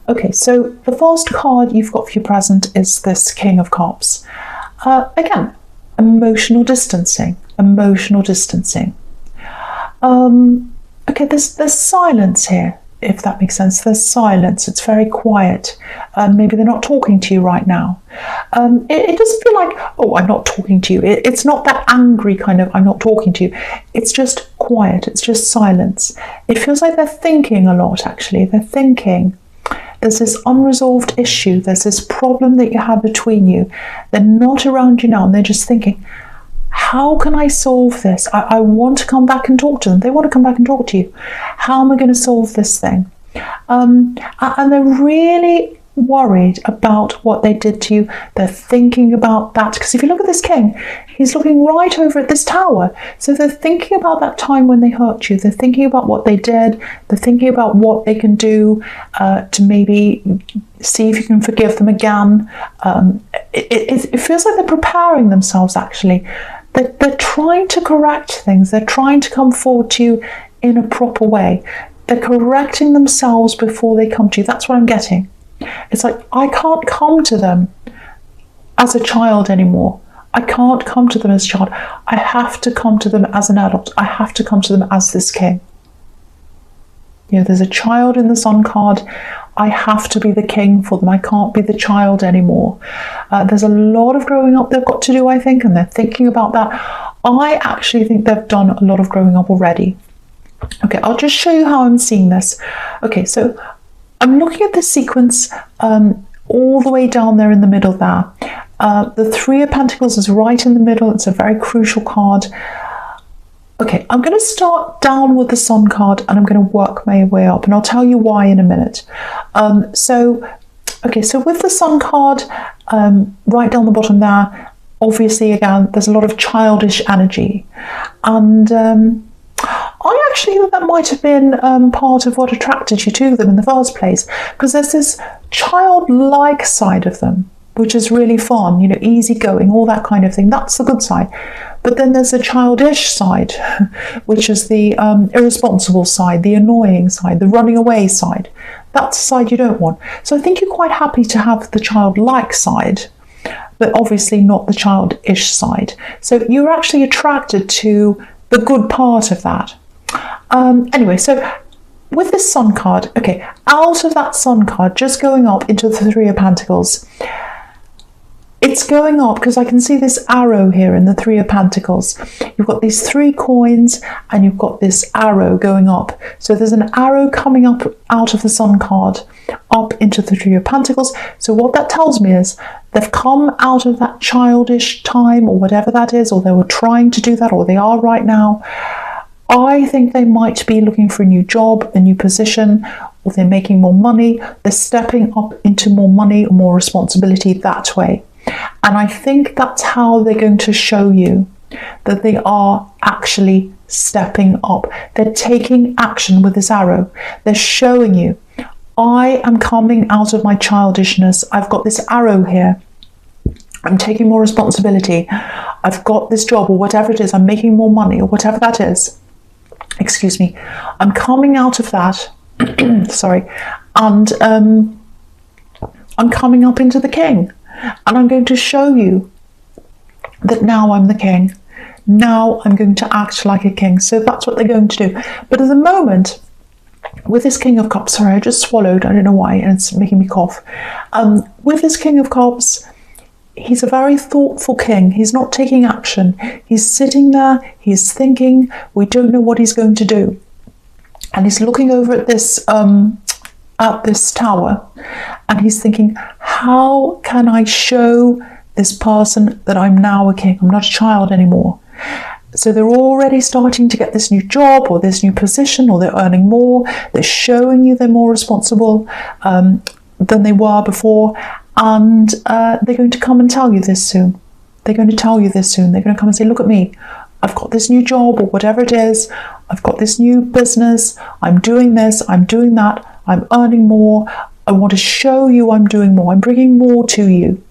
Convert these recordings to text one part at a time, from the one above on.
Okay, so the first card you've got for your present is this King of Cups. Again, emotional distancing, emotional distancing. Okay, there's silence here, if that makes sense. There's silence. It's very quiet. Maybe they're not talking to you right now. It doesn't feel like, oh, I'm not talking to you. It's not that angry kind of, I'm not talking to you. It's just quiet. It's just silence. It feels like they're thinking a lot, actually. They're thinking. There's this unresolved issue. There's this problem that you have between you. They're not around you now, and they're just thinking, how can I solve this? I want to come back and talk to them. They want to come back and talk to you. How am I going to solve this thing? And they're really worried about what they did to you. They're thinking about that. Because if you look at this king, he's looking right over at this tower. So they're thinking about that time when they hurt you. They're thinking about what they did. They're thinking about what they can do to maybe see if you can forgive them again. It feels like they're preparing themselves, actually. They're trying to correct things. They're trying to come forward to you in a proper way. They're correcting themselves before they come to you. That's what I'm getting. It's like, I can't come to them as a child anymore. I can't come to them as a child. I have to come to them as an adult. I have to come to them as this king. You know, there's a child in the Sun card. I have to be the king for them. I can't be the child anymore. There's a lot of growing up they've got to do, I think, and they're thinking about that. I actually think they've done a lot of growing up already. Okay, I'll just show you how I'm seeing this. Okay, so I'm looking at this sequence all the way down there in the middle there. The Three of Pentacles is right in the middle. It's a very crucial card. Okay, I'm going to start down with the Sun card and I'm going to work my way up, and I'll tell you why in a minute. So with the Sun card right down the bottom there, obviously again there's a lot of childish energy, and I actually think that might have been part of what attracted you to them in the first place, because there's this childlike side of them, which is really fun, you know, easygoing, all that kind of thing. That's the good side. But then there's the childish side, which is the irresponsible side, the annoying side, the running away side. That's the side you don't want. So I think you're quite happy to have the childlike side, but obviously not the childish side. So you're actually attracted to the good part of that. Anyway, so with this Sun card, okay, out of that Sun card, just going up into the Three of Pentacles, it's going up because I can see this arrow here in the Three of Pentacles. You've got these 3 coins and you've got this arrow going up. So there's an arrow coming up out of the Sun card up into the Three of Pentacles. So what that tells me is they've come out of that childish time or whatever that is, or they were trying to do that, or they are right now. I think they might be looking for a new job, a new position, or they're making more money. They're stepping up into more money or more responsibility that way. And I think that's how they're going to show you that they are actually stepping up. They're taking action with this arrow. They're showing you, I am coming out of my childishness. I've got this arrow here. I'm taking more responsibility. I've got this job or whatever it is. I'm making more money or whatever that is. Excuse me. I'm coming out of that. Sorry. And I'm coming up into the king. And I'm going to show you that now I'm the king. Now I'm going to act like a king. So that's what they're going to do. But at the moment, with this King of Cups, sorry, I just swallowed. I don't know why, and it's making me cough. With this King of Cups, he's a very thoughtful king. He's not taking action. He's sitting there. He's thinking. We don't know what he's going to do. And he's looking over at this tower, and he's thinking, how can I show this person that I'm now a king? I'm not a child anymore. So they're already starting to get this new job or this new position, or they're earning more. They're showing you they're more responsible than they were before. And they're going to come and tell you this soon. They're going to tell you this soon. They're going to come and say, look at me. I've got this new job or whatever it is. I've got this new business. I'm doing this. I'm doing that. I'm earning more. I want to show you I'm doing more. I'm bringing more to you.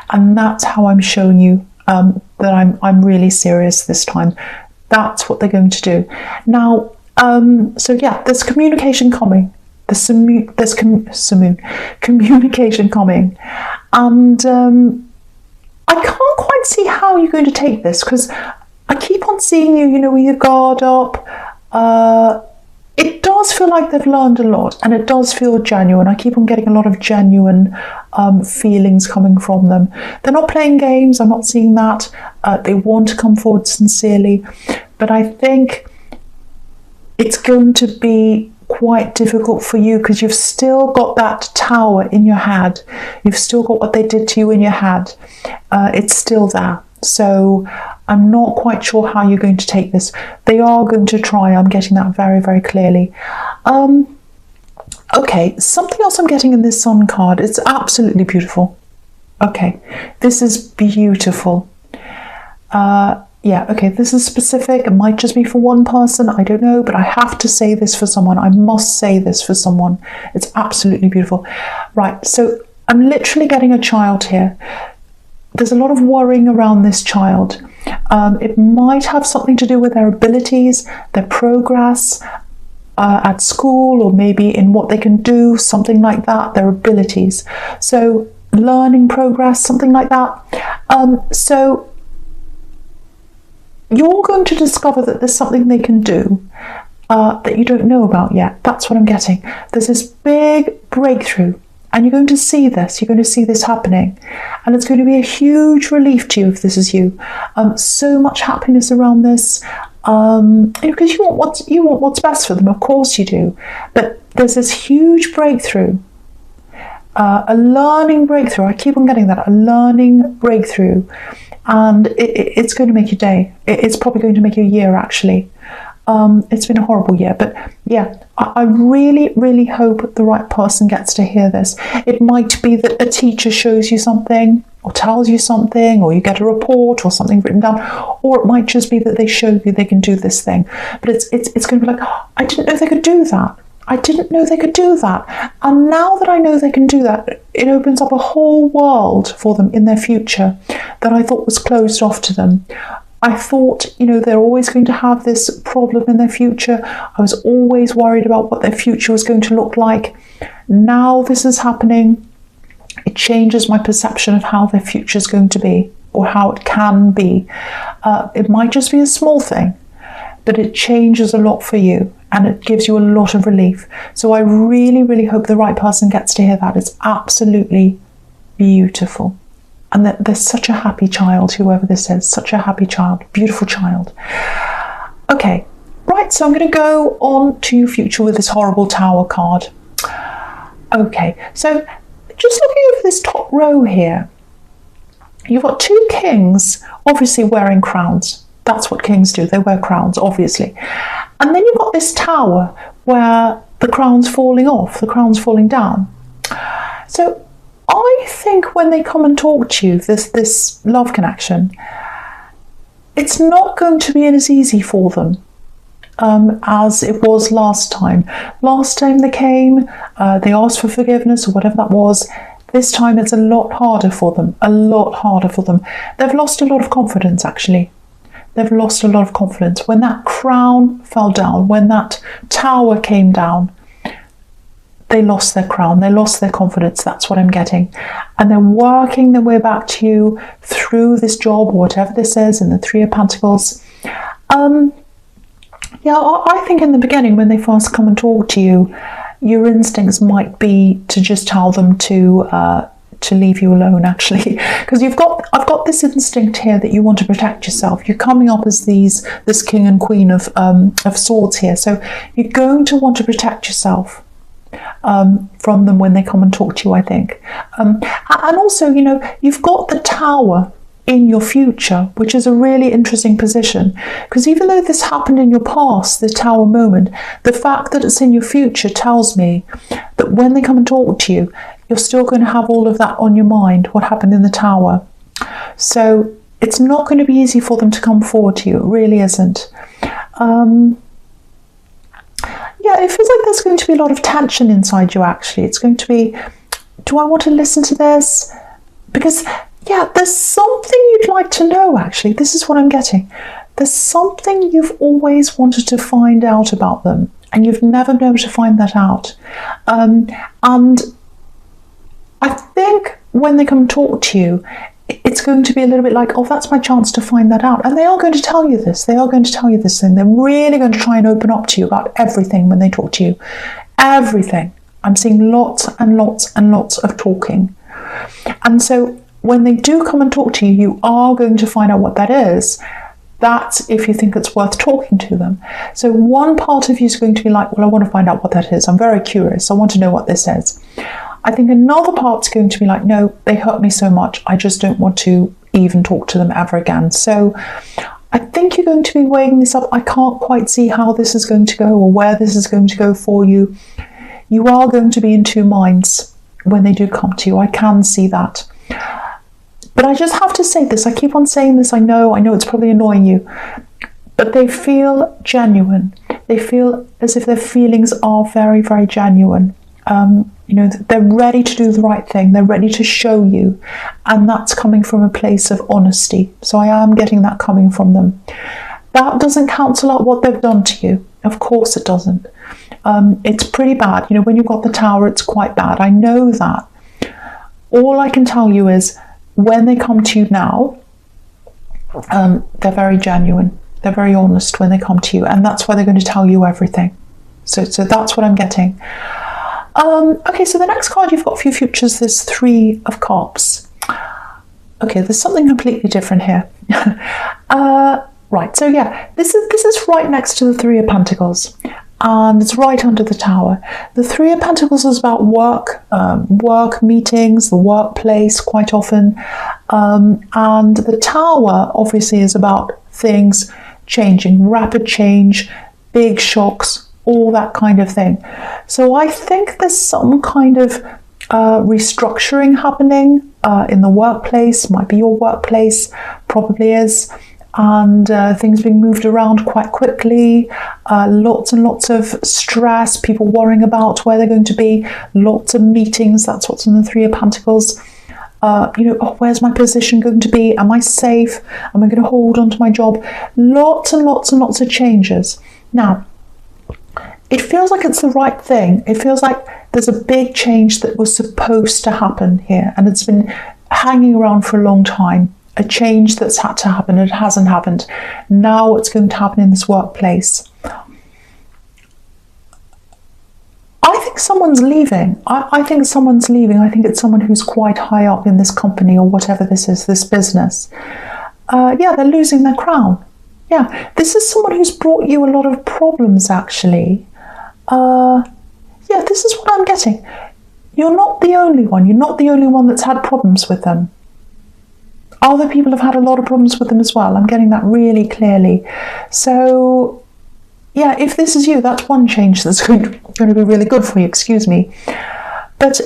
And that's how I'm showing you that I'm really serious this time. That's what they're going to do. Now, so yeah, there's communication coming. communication coming. And I can't quite see how you're going to take this, because I keep on seeing you, with your guard up. It does feel like they've learned a lot, and it does feel genuine. I keep on getting a lot of genuine feelings coming from them. They're not playing games, I'm not seeing that. They want to come forward sincerely, but I think it's going to be quite difficult for you, because you've still got that tower in your head. You've still got what they did to you in your head. It's still there. So I'm not quite sure how you're going to take this. They are going to try. I'm getting that very, very clearly. Okay, something else I'm getting in this Sun card. It's absolutely beautiful. Okay, this is beautiful. Yeah, okay, this is specific. It might just be for one person. I don't know, but I have to say this for someone. I must say this for someone. It's absolutely beautiful. Right, so I'm literally getting a child here. There's a lot of worrying around this child. It might have something to do with their abilities, their progress at school, or maybe in what they can do, something like that, their abilities. So learning progress, something like that. So you're going to discover that there's something they can do that you don't know about yet. That's what I'm getting. There's this big breakthrough. And you're going to see this. You're going to see this happening. And it's going to be a huge relief to you if this is you. So much happiness around this. Because you want what's best for them. Of course you do. But there's this huge breakthrough. A learning breakthrough. I keep on getting that. A learning breakthrough. And it's going to make your day. It's probably going to make your year, actually. It's been a horrible year, but yeah, I really, really hope the right person gets to hear this. It might be that a teacher shows you something, or tells you something, or you get a report or something written down, or it might just be that they show you they can do this thing. But it's going to be like, oh, I didn't know they could do that. I didn't know they could do that. And now that I know they can do that, it opens up a whole world for them in their future that I thought was closed off to them. I thought, they're always going to have this problem in their future. I was always worried about what their future was going to look like. Now this is happening. It changes my perception of how their future is going to be, or how it can be. It might just be a small thing, but it changes a lot for you, and it gives you a lot of relief. So I really, really hope the right person gets to hear that. It's absolutely beautiful. And that there's such a happy child, whoever this is, such a happy child, beautiful child. Okay, right, so I'm going to go on to your future with this horrible tower card. Okay, so just looking over this top row here, you've got two kings, obviously wearing crowns. That's what kings do, they wear crowns, obviously. And then you've got this tower where the crown's falling off, the crown's falling down. So I think when they come and talk to you, this love connection, it's not going to be as easy for them as it was last time. Last time they came, they asked for forgiveness or whatever that was. This time it's a lot harder for them, a lot harder for them. They've lost a lot of confidence, actually. They've lost a lot of confidence. When that crown fell down, when that tower came down, they lost their crown, they lost their confidence. That's what I'm getting. And they're working their way back to you through this job, or whatever this is, in the Three of Pentacles. Yeah, I think in the beginning, when they first come and talk to you, your instincts might be to just tell them to leave you alone, actually, because I've got this instinct here that you want to protect yourself. You're coming up as this king and queen of swords here, so you're going to want to protect yourself from them when they come and talk to you, I think. And also, you've got the tower in your future, which is a really interesting position, because even though this happened in your past, the tower moment, the fact that it's in your future tells me that when they come and talk to you, you're still going to have all of that on your mind, what happened in the tower. So it's not going to be easy for them to come forward to you. It really isn't. Yeah, it feels like there's going to be a lot of tension inside you, actually. It's going to be, do I want to listen to this? Because, yeah, there's something you'd like to know, actually. This is what I'm getting. There's something you've always wanted to find out about them, and you've never been able to find that out. And I think when they come and talk to you, it's going to be a little bit like, oh, that's my chance to find that out. And they are going to tell you this. They are going to tell you this thing. They're really going to try and open up to you about everything when they talk to you. Everything. I'm seeing lots and lots and lots of talking. And so when they do come and talk to you, you are going to find out what that is. That's if you think it's worth talking to them. So one part of you is going to be like, well, I want to find out what that is. I'm very curious. I want to know what this is. I think another part's going to be like, no, they hurt me so much, I just don't want to even talk to them ever again. So I think you're going to be weighing this up. I can't quite see how this is going to go or where this is going to go for you. You are going to be in two minds when they do come to you. I can see that. But I just have to say this. I keep on saying this. I know it's probably annoying you. But they feel genuine. They feel as if their feelings are very, very genuine. They're ready to do the right thing. They're ready to show you. And that's coming from a place of honesty. So I am getting that coming from them. That doesn't cancel out what they've done to you. Of course it doesn't. It's pretty bad. When you've got the Tower, it's quite bad. I know that. All I can tell you is when they come to you now, they're very genuine. They're very honest when they come to you. And that's why they're going to tell you everything. So that's what I'm getting. Okay, so the next card you've got for your futures, there's 3 of Cups. Okay, there's something completely different here. Right, so yeah, this is right next to the 3 of Pentacles, and it's right under the Tower. The 3 of Pentacles is about work, work meetings, the workplace quite often, and the Tower obviously is about things changing, rapid change, big shocks, all that kind of thing. So I think there's some kind of restructuring happening in the workplace. Might be your workplace, probably is, and things being moved around quite quickly, lots and lots of stress, people worrying about where they're going to be, lots of meetings. That's what's in the 3 of Pentacles. Where's my position going to be? Am I safe? Am I going to hold on to my job? Lots and lots and lots of changes. Now, it feels like it's the right thing. It feels like there's a big change that was supposed to happen here, and it's been hanging around for a long time. A change that's had to happen, and it hasn't happened. Now it's going to happen in this workplace. I think someone's leaving. I think someone's leaving. I think it's someone who's quite high up in this company or whatever this is, this business. They're losing their crown. Yeah, this is someone who's brought you a lot of problems, actually. This is what I'm getting. You're not the only one. You're not the only one that's had problems with them. Other people have had a lot of problems with them as well. I'm getting that really clearly. So, yeah, if this is you, that's one change that's going to be really good for you, excuse me. But,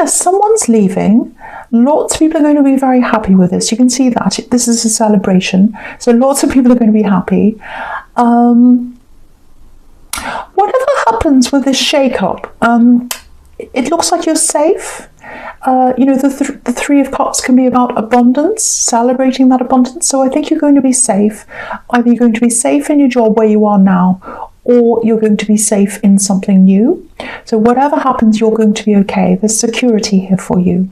someone's leaving. Lots of people are going to be very happy with this. You can see that. This is a celebration. So lots of people are going to be happy. Whatever happens with this shake-up, it looks like you're safe. The 3 of Cups can be about abundance, celebrating that abundance. So I think you're going to be safe. Either you're going to be safe in your job where you are now, or you're going to be safe in something new. So whatever happens, you're going to be okay. There's security here for you.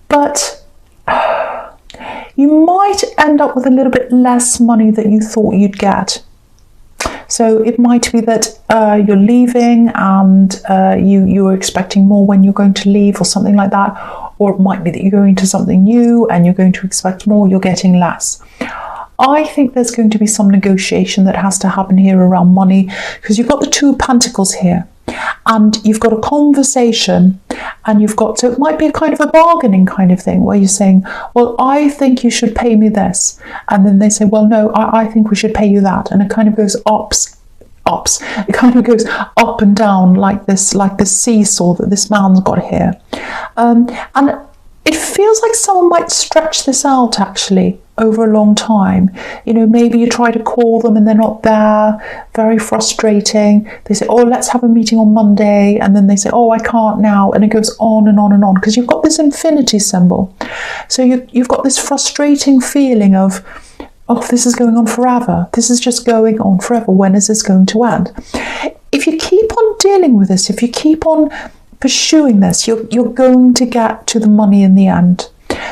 But you might end up with a little bit less money than you thought you'd get. So it might be that you're leaving and you were expecting more when you're going to leave or something like that. Or it might be that you're going to something new and you're going to expect more, you're getting less. I think there's going to be some negotiation that has to happen here around money, because you've got the 2 of Pentacles here and you've got a conversation, and so it might be a kind of a bargaining kind of thing where you're saying, well, I think you should pay me this. And then they say, well, no, I think we should pay you that. And it kind of goes ups. It kind of goes up and down like this seesaw that this man's got here. And it feels like someone might stretch this out actually over a long time. Maybe you try to call them and they're not there. Very frustrating. They say, oh, let's have a meeting on Monday. And then they say, oh, I can't now. And it goes on and on and on, because you've got this infinity symbol. So you've got this frustrating feeling of oh, this is going on forever. This is just going on forever. When is this going to end? If you keep on dealing with this, if you keep on pursuing this, you're going to get to the money in the end.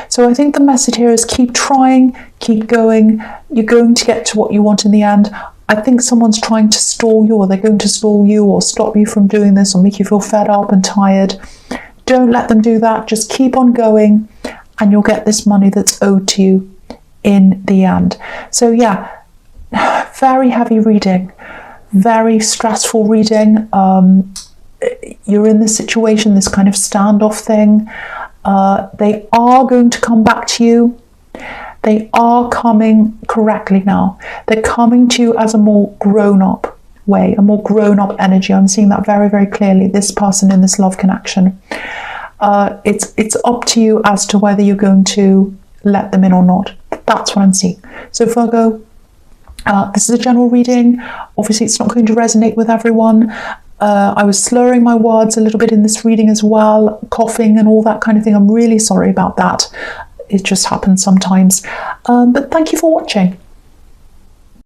So I think the message here is keep trying, keep going. You're going to get to what you want in the end. I think someone's trying to stall you, or they're going to stall you or stop you from doing this or make you feel fed up and tired. Don't let them do that. Just keep on going and you'll get this money that's owed to you in the end. So yeah, very heavy reading, very stressful reading. You're in this situation, this kind of standoff thing. They are going to come back to you. They are coming correctly now. They're coming to you as a more grown-up way, a more grown-up energy. I'm seeing that very, very clearly, this person in this love connection. It's up to you as to whether you're going to let them in or not. That's what I'm seeing. So Virgo, this is a general reading. Obviously, it's not going to resonate with everyone. I was slurring my words a little bit in this reading as well, coughing and all that kind of thing. I'm really sorry about that. It just happens sometimes. But thank you for watching.